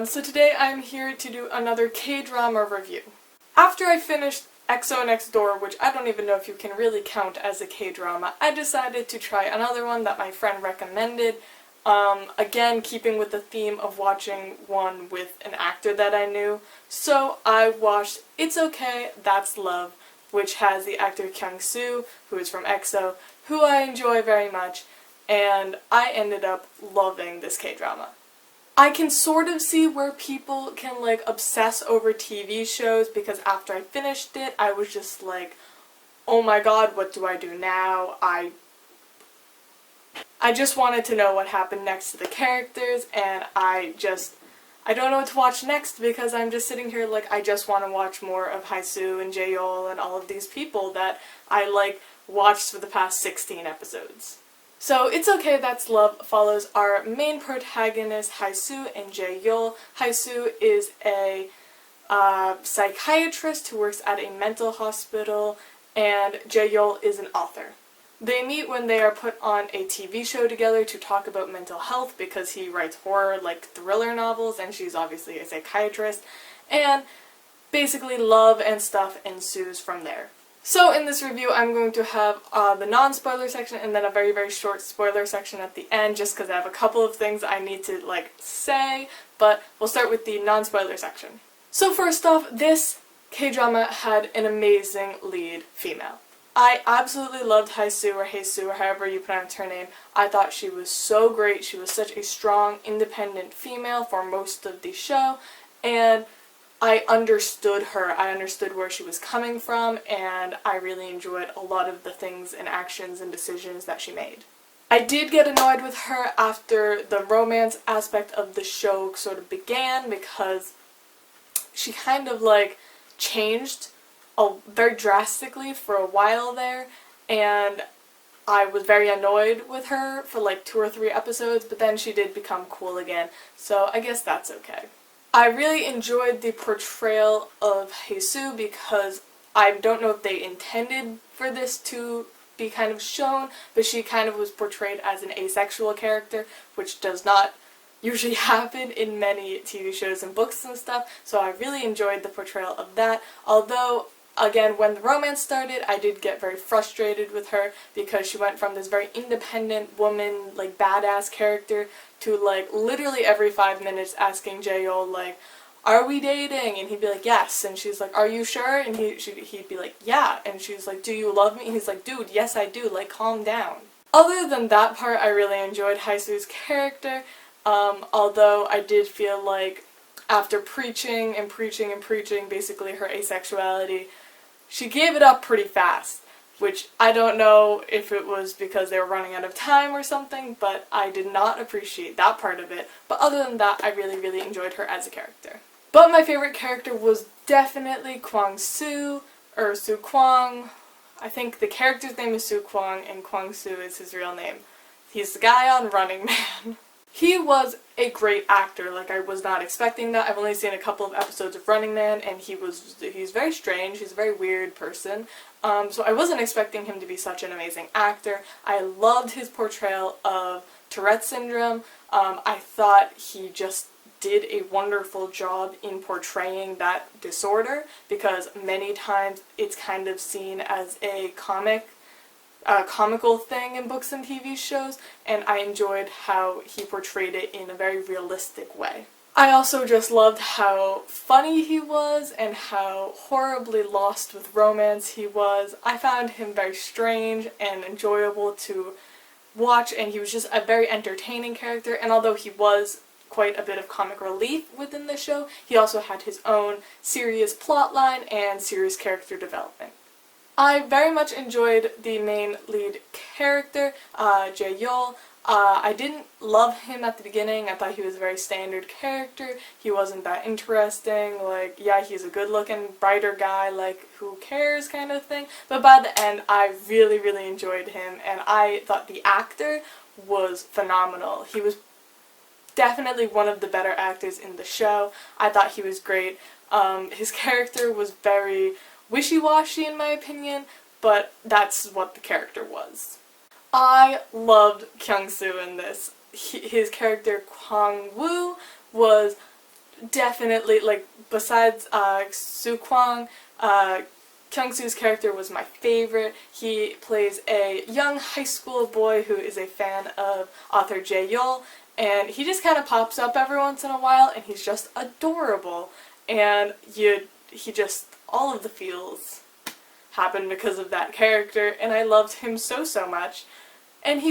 So today I'm here to do another K-drama review. After I finished EXO Next Door, which I don't even know if you can really count as a K-drama, I decided to try another one that my friend recommended. Again, keeping with the theme of watching one with an actor that I knew. So I watched It's Okay, That's Love, which has the actor Kyung-soo, who is from EXO, who I enjoy very much, and I ended up loving this K-drama. I can sort of see where people can obsess over TV shows, because after I finished it, I was just like, oh my god, what do I do now? I just wanted to know what happened next to the characters, and I don't know what to watch next, because I'm just sitting here like I just want to watch more of Haesoo and Jae Yul and all of these people that I watched for the past 16 episodes. So It's Okay, That's Love follows our main protagonists, Haesoo and Jae Yul. Haesoo is a psychiatrist who works at a mental hospital, and Jae Yul is an author. They meet when they are put on a TV show together to talk about mental health, because he writes horror, thriller novels, and she's obviously a psychiatrist, and basically love and stuff ensues from there. So in this review, I'm going to have the non-spoiler section and then a very, very short spoiler section at the end, just because I have a couple of things I need to say, but we'll start with the non-spoiler section. So first off, this K-drama had an amazing lead female. I absolutely loved Haesoo, or however you pronounce her name. I thought she was so great. She was such a strong, independent female for most of the show, and I understood her. I understood where she was coming from, and I really enjoyed a lot of the things and actions and decisions that she made. I did get annoyed with her after the romance aspect of the show sort of began, because she kind of changed very drastically for a while there, and I was very annoyed with her for 2 or 3 episodes, but then she did become cool again, so I guess that's okay. I really enjoyed the portrayal of Haesoo, because I don't know if they intended for this to be kind of shown, but she kind of was portrayed as an asexual character, which does not usually happen in many TV shows and books and stuff, so I really enjoyed the portrayal of that, although again, when the romance started, I did get very frustrated with her, because she went from this very independent woman, badass character, to literally every 5 minutes asking Jae Yul, are we dating? And he'd be like, yes. And she's like, are you sure? And he'd be like, yeah. And she's like, do you love me? And he's like, dude, yes I do, calm down. Other than that part, I really enjoyed Haesoo's character, although I did feel like after preaching and preaching and preaching basically her asexuality, she gave it up pretty fast, which I don't know if it was because they were running out of time or something, but I did not appreciate that part of it. But other than that, I really, really enjoyed her as a character. But my favorite character was definitely Kwang-soo, or Soo Kwang. I think the character's name is Soo Kwang, and Kwang-soo is his real name. He's the guy on Running Man. He was a great actor. I was not expecting that. I've only seen a couple of episodes of Running Man, and he's very strange. He's a very weird person. So I wasn't expecting him to be such an amazing actor. I loved his portrayal of Tourette syndrome. I thought he just did a wonderful job in portraying that disorder, because many times it's kind of seen as a comical thing in books and TV shows, and I enjoyed how he portrayed it in a very realistic way. I also just loved how funny he was, and how horribly lost with romance he was. I found him very strange and enjoyable to watch, and he was just a very entertaining character, and although he was quite a bit of comic relief within the show, he also had his own serious plotline and serious character development. I very much enjoyed the main lead character, Jae Yul. I didn't love him at the beginning. I thought he was a very standard character. He wasn't that interesting. Yeah, he's a good-looking, brighter guy, who cares kind of thing. But by the end, I really, really enjoyed him, and I thought the actor was phenomenal. He was definitely one of the better actors in the show. I thought he was great. His character was very wishy-washy in my opinion, but that's what the character was. I loved Kyung-soo in this. His character Kwang-woo was definitely, like, besides Soo Kwang, Kyung-soo's character was my favorite. He plays a young high school boy who is a fan of author Jae Yul, and he just kind of pops up every once in a while, and he's just adorable. And all of the feels happen because of that character, and I loved him so much. And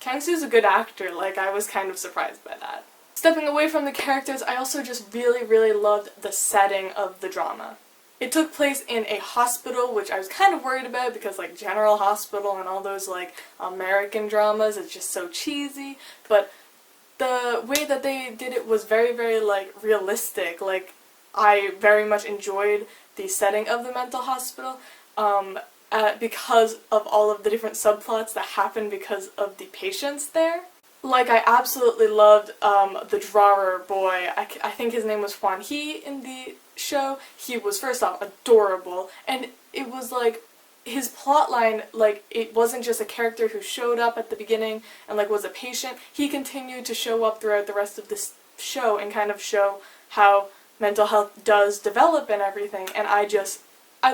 Kyung-soo's a good actor, like, I was kind of surprised by that. Stepping away from the characters, I also just really loved the setting of the drama. It took place in a hospital, which I was kind of worried about because, like, General Hospital and all those, like, American dramas, it's just so cheesy, but the way that they did it was very, like, realistic. Like, I very much enjoyed the setting of the mental hospital, because of all of the different subplots that happened because of the patients there. Like, I absolutely loved the drawer boy. I think his name was Hwan Hee in the show. He was, first off, adorable, and it was like, his plotline, like, it wasn't just a character who showed up at the beginning and, like, was a patient. He continued to show up throughout the rest of this show and kind of show how mental health does develop and everything, and I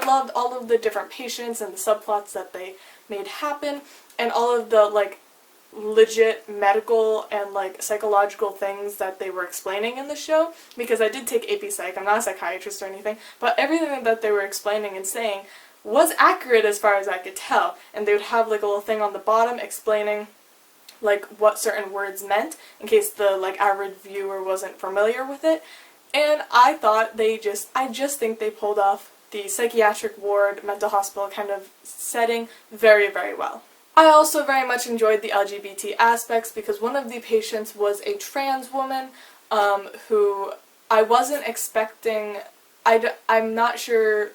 loved all of the different patients and the subplots that they made happen, and all of the, like, legit medical and, like, psychological things that they were explaining in the show, because I did take AP Psych, I'm not a psychiatrist or anything, but everything that they were explaining and saying was accurate as far as I could tell, and they would have, like, a little thing on the bottom explaining, like, what certain words meant, in case the, like, average viewer wasn't familiar with it, and I thought I just think they pulled off the psychiatric ward, mental hospital kind of setting very well. I also very much enjoyed the LGBT aspects because one of the patients was a trans woman who I wasn't expecting. I'm not sure,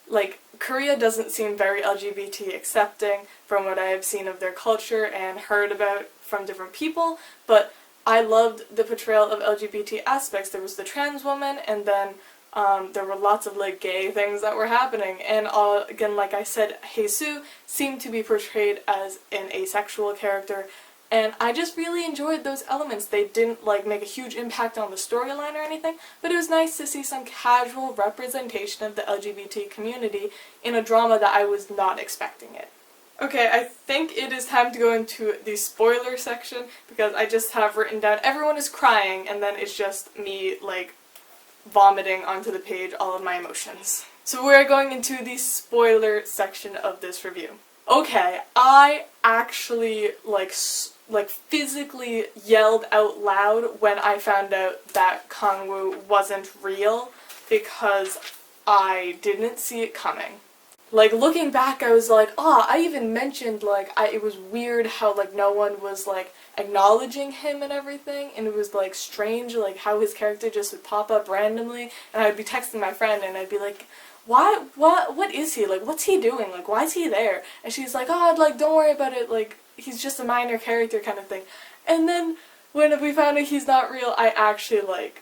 like, Korea doesn't seem very LGBT accepting from what I have seen of their culture and heard about from different people, but I loved the portrayal of LGBT aspects. There was the trans woman, and then there were lots of, like, gay things that were happening, and again, like I said, Hae-soo seemed to be portrayed as an asexual character, and I just really enjoyed those elements. They didn't, like, make a huge impact on the storyline or anything, but it was nice to see some casual representation of the LGBT community in a drama that I was not expecting it. Okay, I think it is time to go into the spoiler section, because I just have written down everyone is crying, and then it's just me, like, vomiting onto the page all of my emotions. So we're going into the spoiler section of this review. Okay, I actually, like physically yelled out loud when I found out that Kang-woo wasn't real, because I didn't see it coming. Like, looking back, I was like, I even mentioned, like, it was weird how, like, no one was, like, acknowledging him and everything, and it was, like, strange, like, how his character just would pop up randomly, and I'd be texting my friend, and I'd be like, what is he? Like, what's he doing? Like, why is he there? And she's like, like, don't worry about it, like, he's just a minor character kind of thing. And then, when we found out he's not real, I actually, like,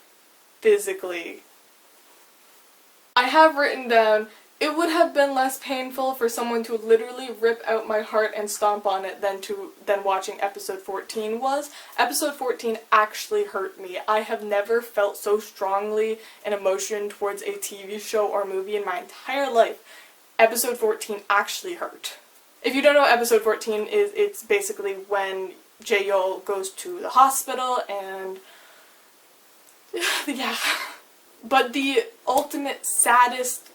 physically... I have written down, it would have been less painful for someone to literally rip out my heart and stomp on it than watching episode 14 was. Episode 14 actually hurt me. I have never felt so strongly an emotion towards a TV show or movie in my entire life. Episode 14 actually hurt. If you don't know what episode 14 is, it's basically when Jae Yul goes to the hospital and... yeah. But the ultimate saddest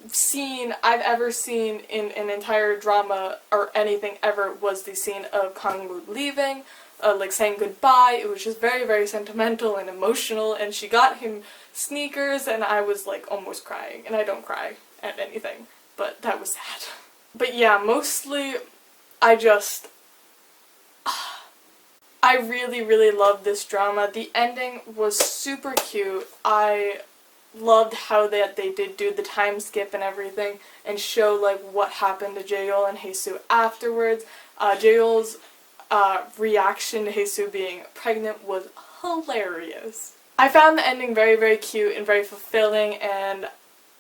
scene I've ever seen in an entire drama or anything ever was the scene of Kang-woo leaving, like saying goodbye. It was just very sentimental and emotional, and she got him sneakers, and I was, like, almost crying, and I don't cry at anything, but that was sad. But yeah, mostly I really loved this drama. The ending was super cute. I loved how they did do the time skip and everything and show, like, what happened to Jae Yul and Hae-soo afterwards. Jae Yul's reaction to Hae-soo being pregnant was hilarious. I found the ending very cute and very fulfilling, and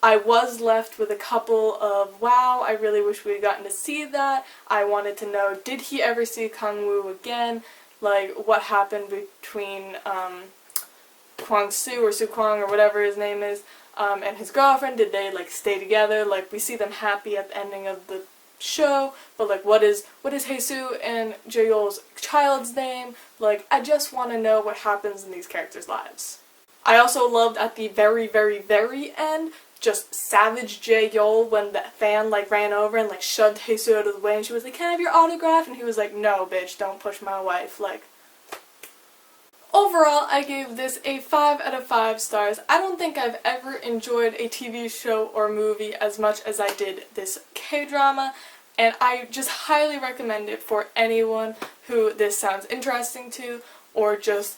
I was left with a couple of, wow, I really wish we had gotten to see that. I wanted to know, did he ever see Kang-woo again? Like, what happened between Kwang-soo or Soo-kwang or whatever his name is, and his girlfriend, did they like stay together? Like we see them happy at the ending of the show, but like what is Haesoo and Jae Yul's child's name? Like I just want to know what happens in these characters' lives. I also loved at the very, very, very end, just savage Jae Yul when the fan like ran over and like shoved Haesoo out of the way and she was like, "Can I have your autograph?" And he was like, "No, bitch, don't push my wife." Like, overall, I gave this a 5 out of 5 stars. I don't think I've ever enjoyed a TV show or movie as much as I did this K-drama, and I just highly recommend it for anyone who this sounds interesting to, or just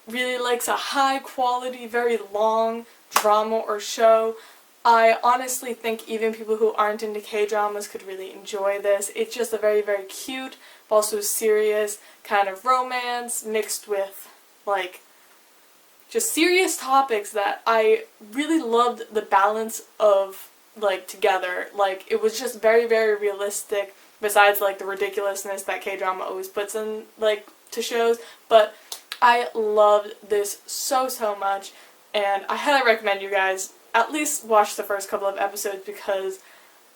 really likes a high quality, very long drama or show. I honestly think even people who aren't into K-dramas could really enjoy this. It's just a very, very cute, but also serious kind of romance mixed with like just serious topics that I really loved the balance of like together. Like it was just very, very realistic, besides like the ridiculousness that K-drama always puts in like to shows, but I loved this so, so much, and I highly recommend you guys at least watch the first couple of episodes because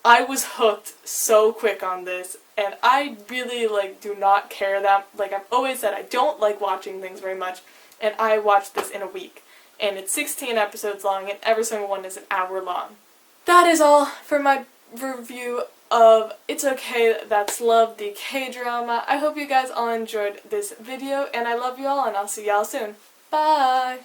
I was hooked so quick on this, and I really like do not care that, like I've always said, I don't like watching things very much, and I watched this in a week, and it's 16 episodes long, and every single one is an hour long. That is all for my review of It's Okay That's Love, the K-drama. I hope you guys all enjoyed this video, and I love you all, and I'll see y'all soon. Bye!